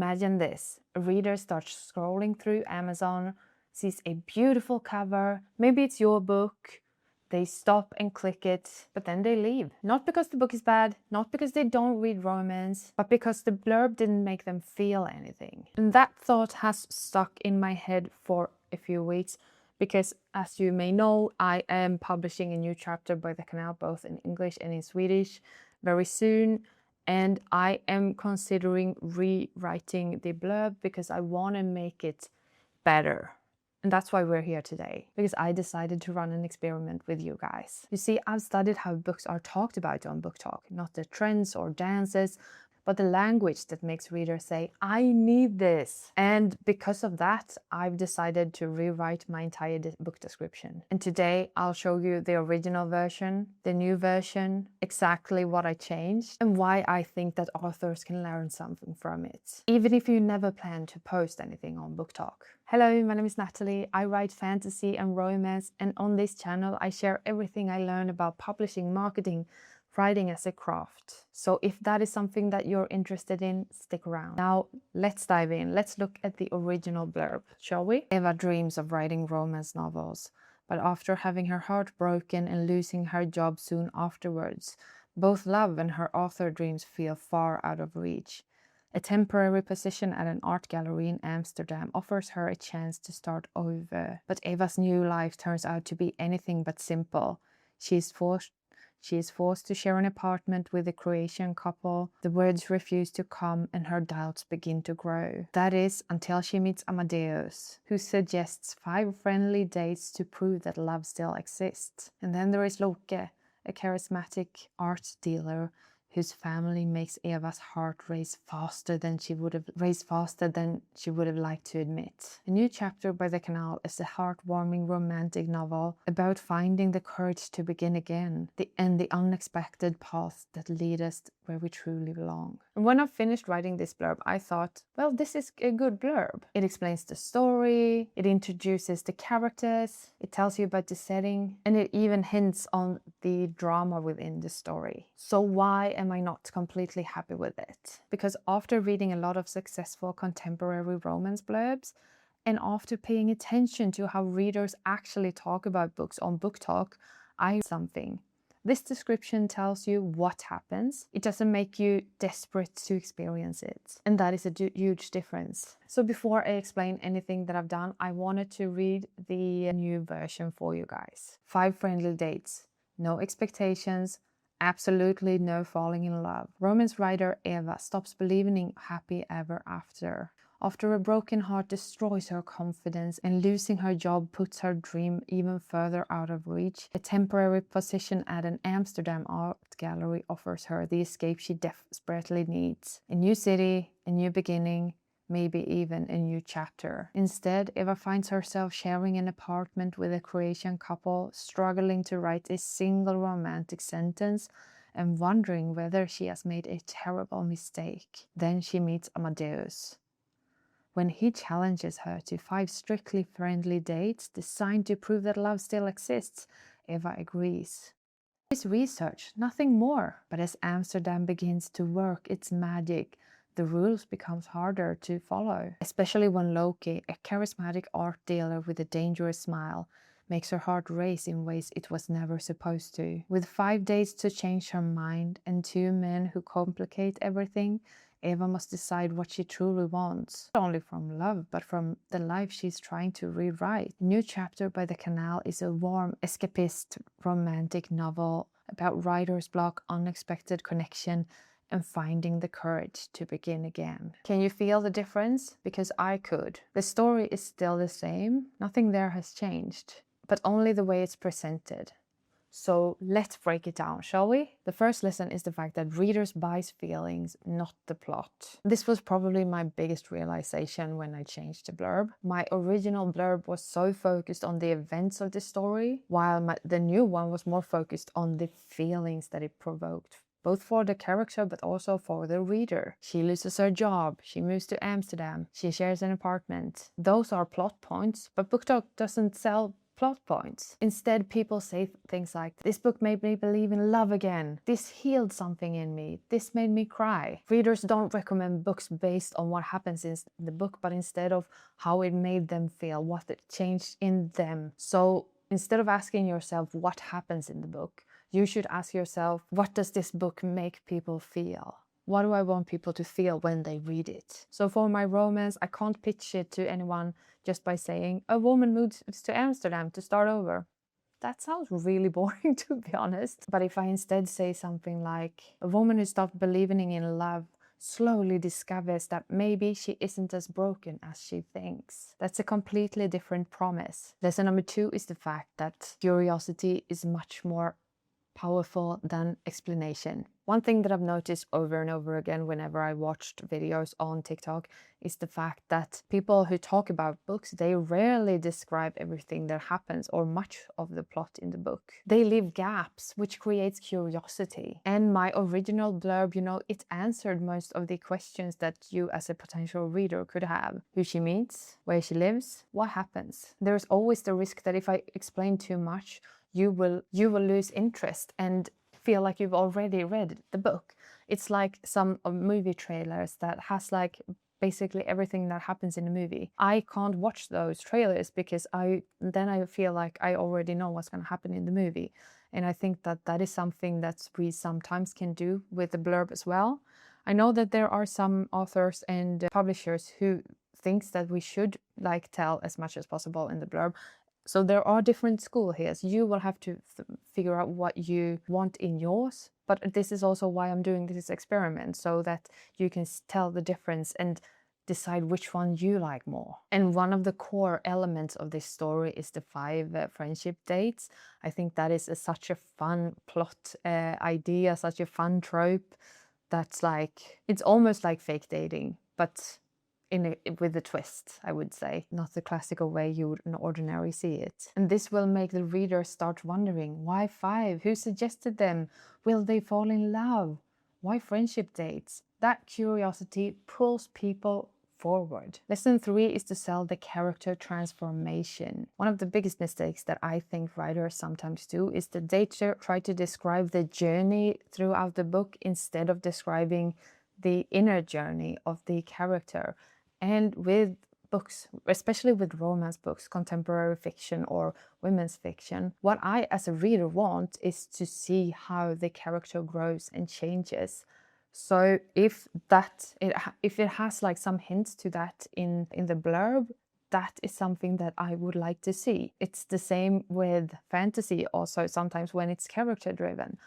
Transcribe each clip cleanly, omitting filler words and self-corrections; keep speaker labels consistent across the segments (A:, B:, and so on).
A: Imagine this. A reader starts scrolling through Amazon, sees a beautiful cover, maybe it's your book. They stop and click it, but then they leave. Not because the book is bad, not because they don't read romance, but because the blurb didn't make them feel anything. And that thought has stuck in my head for a few weeks because, as you may know, I am publishing a new chapter by the Canal, both in English and in Swedish, very soon. And I am considering rewriting the blurb because I want to make it better. And that's why we're here today, because I decided to run an experiment with you guys. You see, I've studied how books are talked about on BookTok, not the trends or dances, but the language that makes readers say, I need this. And because of that, I've decided to rewrite my entire book description. And today I'll show you the original version, the new version, exactly what I changed, and why I think that authors can learn something from it, even if you never plan to post anything on BookTok. Hello, my name is Natalie. I write fantasy and romance, and on this channel I share everything I learn about publishing, marketing, writing as a craft. So if that is something that you're interested in, stick around. Now let's dive in. Let's look at the original blurb, shall we? Eva dreams of writing romance novels, but after having her heart broken and losing her job soon afterwards, both love and her author dreams feel far out of reach. A temporary position at an art gallery in Amsterdam offers her a chance to start over. But Eva's new life turns out to be anything but simple. She is forced to share an apartment with a Croatian couple. The words refuse to come and her doubts begin to grow. That is, until she meets Amadeus, who suggests 5 friendly dates to prove that love still exists. And then there is Loke, a charismatic art dealer whose family makes Eva's heart race faster than she would have liked to admit. A new chapter by the Canal is a heartwarming romantic novel about finding the courage to begin again, and the unexpected paths that lead us where we truly belong. And when I finished writing this blurb, I thought, well, this is a good blurb. It explains the story, it introduces the characters, it tells you about the setting, and it even hints on the drama within the story. So why am I not completely happy with it? Because after reading a lot of successful contemporary romance blurbs, and after paying attention to how readers actually talk about books on BookTok, I something. This description tells you what happens. It doesn't make you desperate to experience it. And that is a huge difference. So before I explain anything that I've done, I wanted to read the new version for you guys. 5 friendly dates, no expectations, absolutely no falling in love. Romance writer Eva stops believing in happy ever after. After a broken heart destroys her confidence and losing her job puts her dream even further out of reach, a temporary position at an Amsterdam art gallery offers her the escape she desperately needs. A new city, a new beginning, maybe even a new chapter. Instead, Eva finds herself sharing an apartment with a Croatian couple, struggling to write a single romantic sentence and wondering whether she has made a terrible mistake. Then she meets Amadeus. When he challenges her to 5 strictly friendly dates designed to prove that love still exists, Eva agrees. It's research, nothing more. But as Amsterdam begins to work its magic, the rules become harder to follow. Especially when Loki, a charismatic art dealer with a dangerous smile, makes her heart race in ways it was never supposed to. With 5 days to change her mind and 2 men who complicate everything, Eva must decide what she truly wants, not only from love, but from the life she's trying to rewrite. A new chapter by the Canal is a warm, escapist, romantic novel about writer's block, unexpected connection, and finding the courage to begin again. Can you feel the difference? Because I could. The story is still the same, nothing there has changed, but only the way it's presented. So let's break it down, shall we? The first lesson is the fact that readers buy feelings, not the plot. This was probably my biggest realization when I changed the blurb. My original blurb was so focused on the events of the story, while the new one was more focused on the feelings that it provoked, both for the character but also for the reader. She loses her job, she moves to Amsterdam, she shares an apartment. Those are plot points, but BookTok doesn't sell plot points. Instead, people say things like, this book made me believe in love again. This healed something in me. This made me cry. Readers don't recommend books based on what happens in the book, but instead of how it made them feel, what it changed in them. So instead of asking yourself what happens in the book, you should ask yourself, what does this book make people feel? What do I want people to feel when they read it? So for my romance, I can't pitch it to anyone just by saying, a woman moves to Amsterdam to start over. That sounds really boring, to be honest. But if I instead say something like, a woman who stopped believing in love slowly discovers that maybe she isn't as broken as she thinks. That's a completely different promise. Lesson number 2 is the fact that curiosity is much more powerful than explanation. One thing that I've noticed over and over again whenever I watched videos on TikTok is the fact that people who talk about books, they rarely describe everything that happens or much of the plot in the book. They leave gaps, which creates curiosity. And my original blurb, you know, it answered most of the questions that you as a potential reader could have. Who she meets, where she lives, what happens. There's always the risk that if I explain too much, you will lose interest and feel like you've already read the book. It's like some movie trailers that has like basically everything that happens in the movie. I can't watch those trailers because then I feel like I already know what's going to happen in the movie. And I think that that is something that we sometimes can do with the blurb as well. I know that there are some authors and publishers who thinks that we should like tell as much as possible in the blurb. So there are different schools here. So you will have to figure out what you want in yours. But this is also why I'm doing this experiment, so that you can tell the difference and decide which one you like more. And one of the core elements of this story is the 5 friendship dates. I think that is such a fun plot idea, such a fun trope. That's like, it's almost like fake dating, but with a twist, I would say. Not the classical way you would ordinarily see it. And this will make the reader start wondering, why 5? Who suggested them? Will they fall in love? Why friendship dates? That curiosity pulls people forward. Lesson 3 is to sell the character transformation. One of the biggest mistakes that I think writers sometimes do is that they try to describe the journey throughout the book instead of describing the inner journey of the character. And with books, especially with romance books, contemporary fiction or women's fiction, what I as a reader want is to see how the character grows and changes. So if it has like some hints to that in the blurb, that is something that I would like to see. It's the same with fantasy also, sometimes when it's character driven.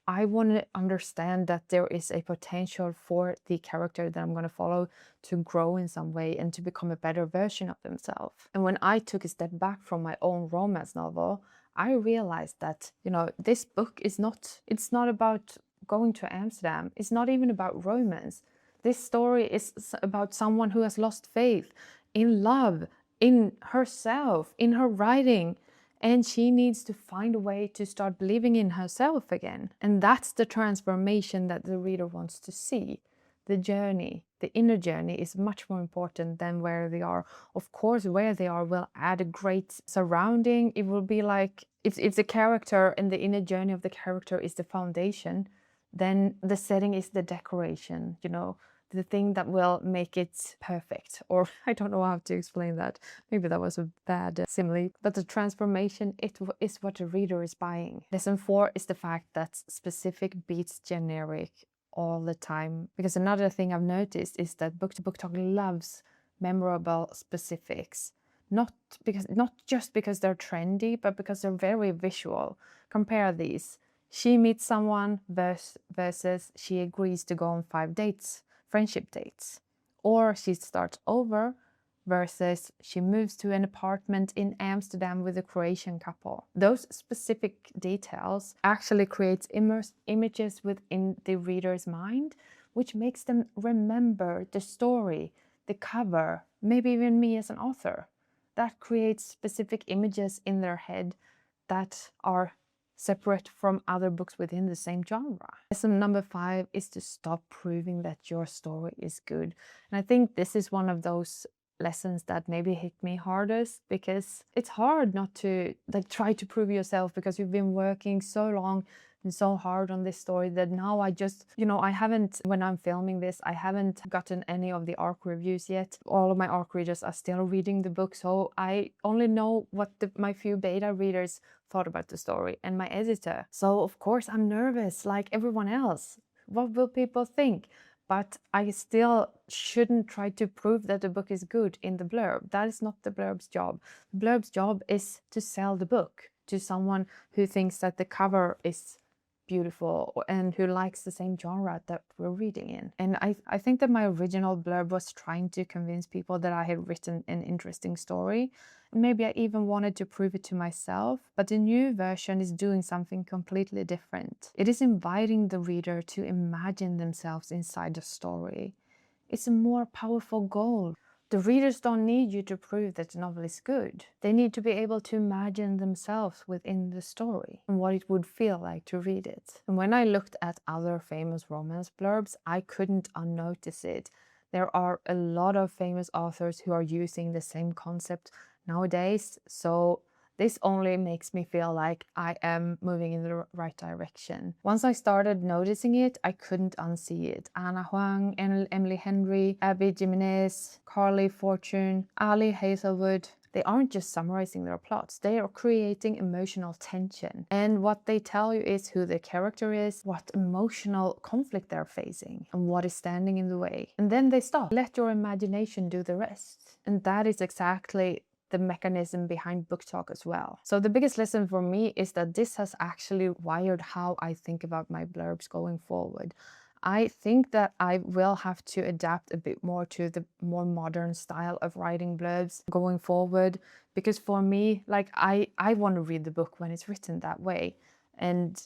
A: I want to understand that there is a potential for the character that I'm going to follow to grow in some way and to become a better version of themselves. And when I took a step back from my own romance novel, I realized that, you know, this book is it's not about going to Amsterdam. It's not even about romance. This story is about someone who has lost faith in love, in herself, in her writing. And she needs to find a way to start believing in herself again. And that's the transformation that the reader wants to see. The journey, the inner journey is much more important than where they are. Of course, where they are will add a great surrounding. It will be like, if the character and the inner journey of the character is the foundation, then the setting is the decoration, you know, the thing that will make it perfect. Or I don't know how to explain that. Maybe that was a bad simile. But the transformation, it is what the reader is buying. Lesson 4 is the fact that specific beats generic all the time. Because another thing I've noticed is that BookTok loves memorable specifics. Not just because they're trendy, but because they're very visual. Compare these. She meets someone versus she agrees to go on 5 dates. Friendship dates. Or she starts over versus she moves to an apartment in Amsterdam with a Croatian couple. Those specific details actually creates images within the reader's mind, which makes them remember the story, the cover, maybe even me as an author. That creates specific images in their head that are separate from other books within the same genre. Lesson number 5 is to stop proving that your story is good. And I think this is one of those lessons that maybe hit me hardest, because it's hard not to like try to prove yourself, because you've been working so long and so hard on this story that now I just, I haven't, when I'm filming this, I haven't gotten any of the ARC reviews yet. All of my ARC readers are still reading the book, so I only know what my few beta readers thought about the story and my editor. So of course I'm nervous like everyone else. What will people think? But I still shouldn't try to prove that the book is good in the blurb. That is not the blurb's job. The blurb's job is to sell the book to someone who thinks that the cover is beautiful and who likes the same genre that we're reading in. And I think that my original blurb was trying to convince people that I had written an interesting story. Maybe I even wanted to prove it to myself, but the new version is doing something completely different. It is inviting the reader to imagine themselves inside the story. It's a more powerful goal. The readers don't need you to prove that the novel is good. They need to be able to imagine themselves within the story and what it would feel like to read it. And when I looked at other famous romance blurbs, I couldn't unnotice it. There are a lot of famous authors who are using the same concept nowadays, so this only makes me feel like I am moving in the right direction. Once I started noticing it, I couldn't unsee it. Anna Huang, Emily Henry, Abby Jimenez, Carly Fortune, Ali Hazelwood. They aren't just summarizing their plots, they are creating emotional tension. And what they tell you is who the character is, what emotional conflict they're facing, and what is standing in the way. And then they stop. Let your imagination do the rest. And that is exactly the mechanism behind BookTok as well. So the biggest lesson for me is that this has actually wired how I think about my blurbs going forward. I think that I will have to adapt a bit more to the more modern style of writing blurbs going forward, because for me, like I want to read the book when it's written that way. And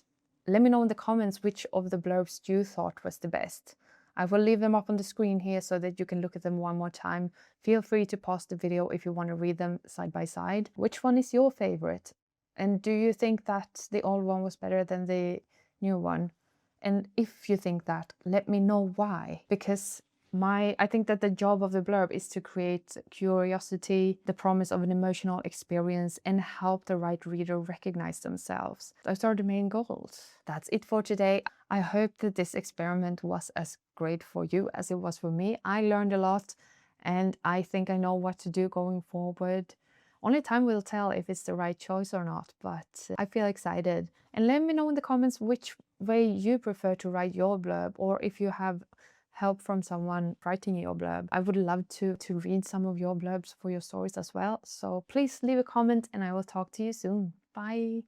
A: let me know in the comments which of the blurbs you thought was the best. I will leave them up on the screen here so that you can look at them one more time. Feel free to pause the video if you want to read them side by side. Which one is your favorite? And do you think that the old one was better than the new one? And if you think that, let me know why. Because I think that the job of the blurb is to create curiosity, the promise of an emotional experience, and help the right reader recognize themselves. Those are the main goals. That's it for today. I hope that this experiment was as great for you as it was for me. I learned a lot, and I think I know what to do going forward. Only time will tell if it's the right choice or not, but I feel excited. And let me know in the comments which way you prefer to write your blurb, or if you have help from someone writing your blurb. I would love to read some of your blurbs for your stories as well. So please leave a comment and I will talk to you soon. Bye!